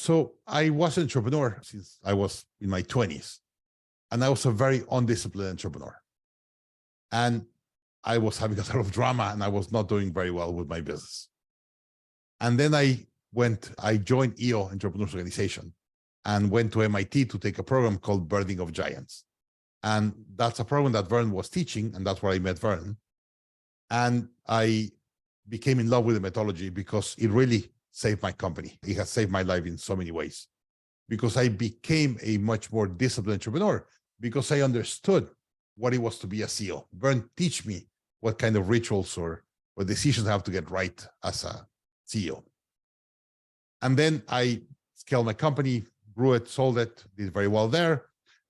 So I was an entrepreneur since I was in my 20s, and I was a very undisciplined entrepreneur. And I was having a lot of drama and I was not doing very well with my business. And then I joined EO, Entrepreneurs Organization, and went to MIT to take a program called Birthing of Giants. And that's a program that Verne was teaching, and that's where I met Verne. And I became in love with the methodology because it really saved my company. It has saved my life in so many ways, because I became a much more disciplined entrepreneur because I understood what it was to be a CEO. Verne teach me what kind of rituals or decisions I have to get right as a CEO. And then I scaled my company, grew it, sold it, did very well there.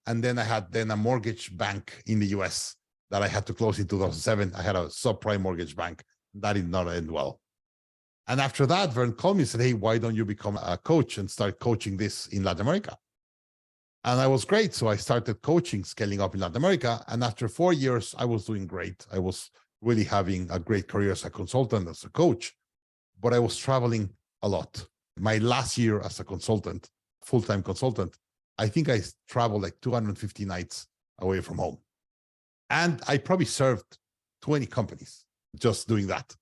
And then I had a mortgage bank in the US that I had to close in 2007. I had a subprime mortgage bank. That did not end well. And after that, Verne called me and said, hey, why don't you become a coach and start coaching this in Latin America? And I was great. So I started coaching, scaling up in Latin America. And after 4 years, I was doing great. I was really having a great career as a consultant, as a coach, but I was traveling a lot. My last year as a consultant, full-time consultant, I think I traveled like 250 nights away from home. And I probably served 20 companies just doing that.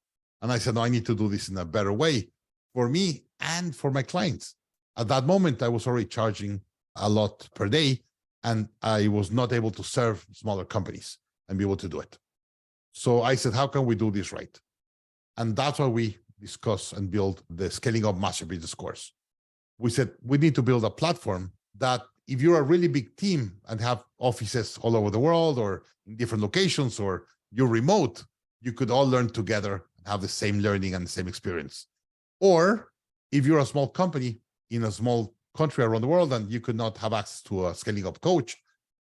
And I said, no, I need to do this in a better way for me and for my clients. At that moment, I was already charging a lot per day, and I was not able to serve smaller companies and be able to do it. So I said, how can we do this right? And that's why we discuss and build the Scaling Up Master Business course. We said, we need to build a platform that if you're a really big team and have offices all over the world or in different locations, or you're remote, you could all learn together and have the same learning and the same experience. Or if you're a small company in a small country around the world and you could not have access to a Scaling Up coach,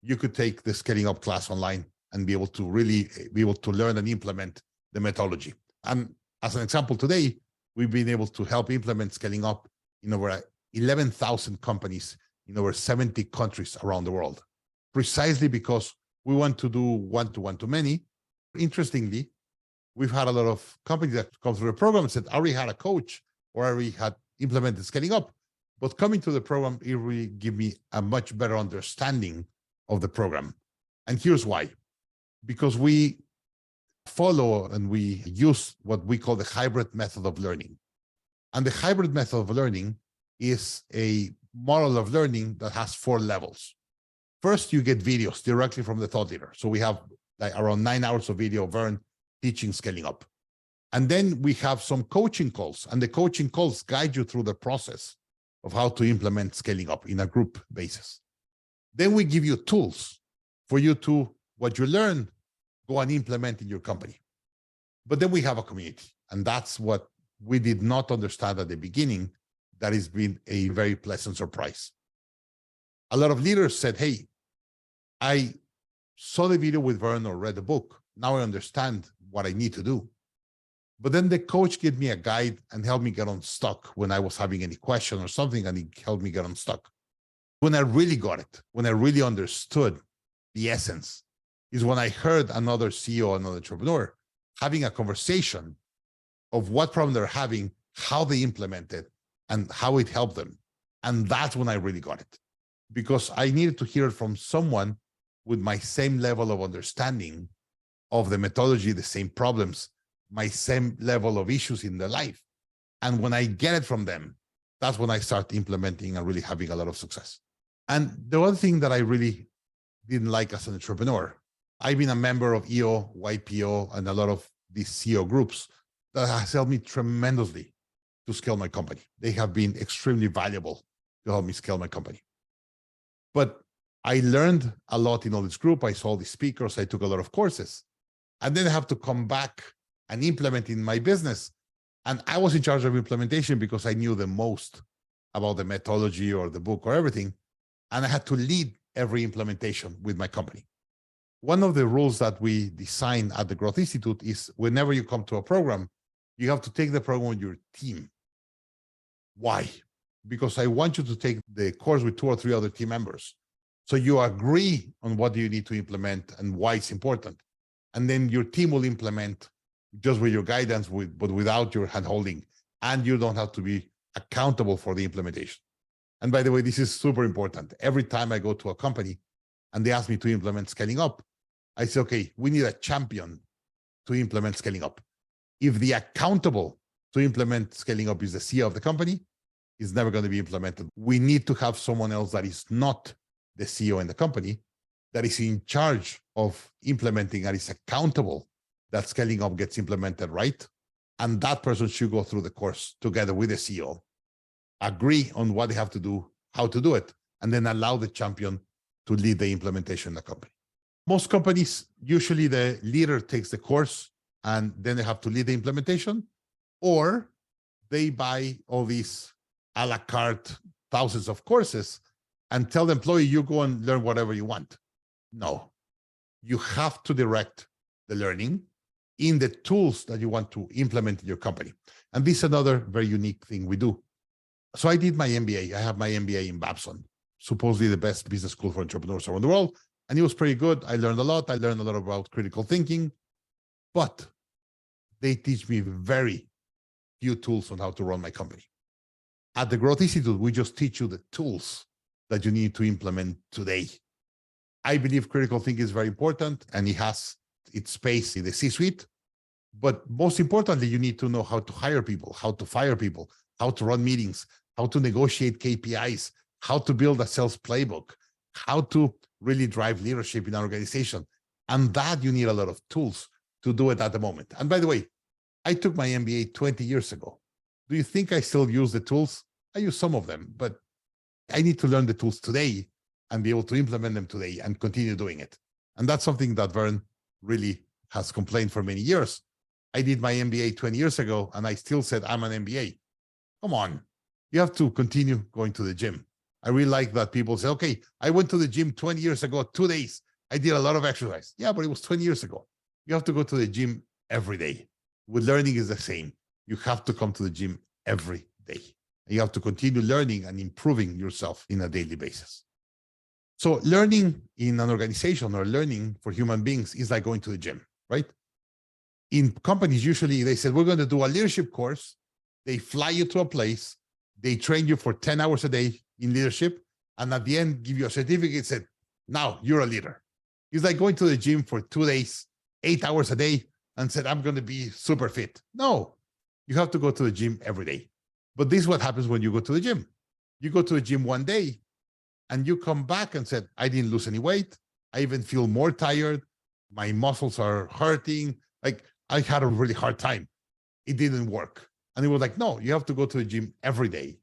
you could take the Scaling Up class online and be able to really be able to learn and implement the methodology. And as an example, today, we've been able to help implement Scaling Up in over 11,000 companies in over 70 countries around the world, precisely because we want to do one-to-one-to-many. Interestingly, we've had a lot of companies that come through the program and said, I already had a coach or I already had implemented Scaling Up, but coming to the program, it really gave me a much better understanding of the program. And here's why. Because we follow and we use what we call the hybrid method of learning. And the hybrid method of learning is a model of learning that has 4 levels. First, you get videos directly from the thought leader. So we have like around 9 hours of video of Verne teaching Scaling Up. And then we have some coaching calls, and the coaching calls guide you through the process of how to implement Scaling Up in a group basis. Then we give you tools for you to, what you learn, go and implement in your company. But then we have a community, and that's what we did not understand at the beginning. That has been a very pleasant surprise. A lot of leaders said, hey, I saw the video with Verne or read the book. Now I understand what I need to do. But then the coach gave me a guide and helped me get unstuck when I was having any question or something, and he helped me get unstuck. When I really got it, when I really understood the essence, is when I heard another CEO, another entrepreneur, having a conversation of what problem they're having, how they implement it, and how it helped them. And that's when I really got it, because I needed to hear it from someone with my same level of understanding of the methodology, the same problems, my same level of issues in their life. And when I get it from them, that's when I start implementing and really having a lot of success. And the other thing that I really didn't like as an entrepreneur, I've been a member of EO, YPO, and a lot of these CEO groups that has helped me tremendously to scale my company. They have been extremely valuable to help me scale my company. But I learned a lot in all this group. I saw the speakers. I took a lot of courses. And then I have to come back and implement in my business. And I was in charge of implementation because I knew the most about the methodology or the book or everything. And I had to lead every implementation with my company. One of the rules that we design at the Growth Institute is whenever you come to a program, you have to take the program with your team. Why? Because I want you to take the course with 2 or 3 other team members. So you agree on what you need to implement and why it's important. And then your team will implement just with your guidance, but without your handholding. And you don't have to be accountable for the implementation. And by the way, this is super important. Every time I go to a company and they ask me to implement scaling up, I say, okay, we need a champion to implement scaling up. If the accountable to implement scaling up is the CEO of the company, it's never going to be implemented. We need to have someone else that is not the CEO in the company, that is in charge of implementing and is accountable that scaling up gets implemented right. And that person should go through the course together with the CEO, agree on what they have to do, how to do it, and then allow the champion to lead the implementation in the company. Most companies, usually the leader takes the course and then they have to lead the implementation, or they buy all these a la carte thousands of courses and tell the employee, you go and learn whatever you want. No, you have to direct the learning in the tools that you want to implement in your company. And this is another very unique thing we do. So I did my MBA. I have my MBA in Babson, supposedly the best business school for entrepreneurs around the world. And it was pretty good. I learned a lot. I learned a lot about critical thinking, but they teach me very few tools on how to run my company. At the Growth Institute, we just teach you the tools that you need to implement today. I believe critical thinking is very important and it has its space in the C-suite. But most importantly, you need to know how to hire people, how to fire people, how to run meetings, how to negotiate KPIs, how to build a sales playbook, how to really drive leadership in an organization. And that you need a lot of tools to do it at the moment. And by the way, I took my MBA 20 years ago. Do you think I still use the tools? I use some of them, but I need to learn the tools today and be able to implement them today and continue doing it. And that's something that Verne really has complained for many years. I did my MBA 20 years ago and I still said, I'm an MBA. Come on, you have to continue going to the gym. I really like that people say, okay, I went to the gym 20 years ago, 2 days. I did a lot of exercise. Yeah, but it was 20 years ago. You have to go to the gym every day. With learning is the same. You have to come to the gym every day. You have to continue learning and improving yourself in a daily basis. So learning in an organization or learning for human beings is like going to the gym, right? In companies, usually they said, we're going to do a leadership course. They fly you to a place. They train you for 10 hours a day in leadership. And at the end, give you a certificate, said, now you're a leader. It's like going to the gym for 2 days, 8 hours a day, and said, I'm going to be super fit. No, you have to go to the gym every day. But this is what happens when you go to the gym. You go to the gym one day and you come back and said, I didn't lose any weight. I even feel more tired. My muscles are hurting. Like I had a really hard time. It didn't work. And it was like, no, you have to go to the gym every day.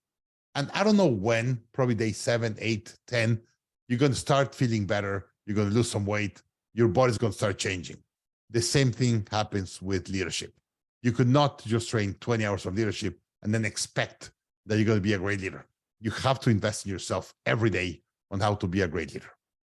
And I don't know when, probably day 7, 8, 10, you're going to start feeling better. You're going to lose some weight. Your body's going to start changing. The same thing happens with leadership. You could not just train 20 hours of leadership and then expect that you're going to be a great leader. You have to invest in yourself every day on how to be a great leader.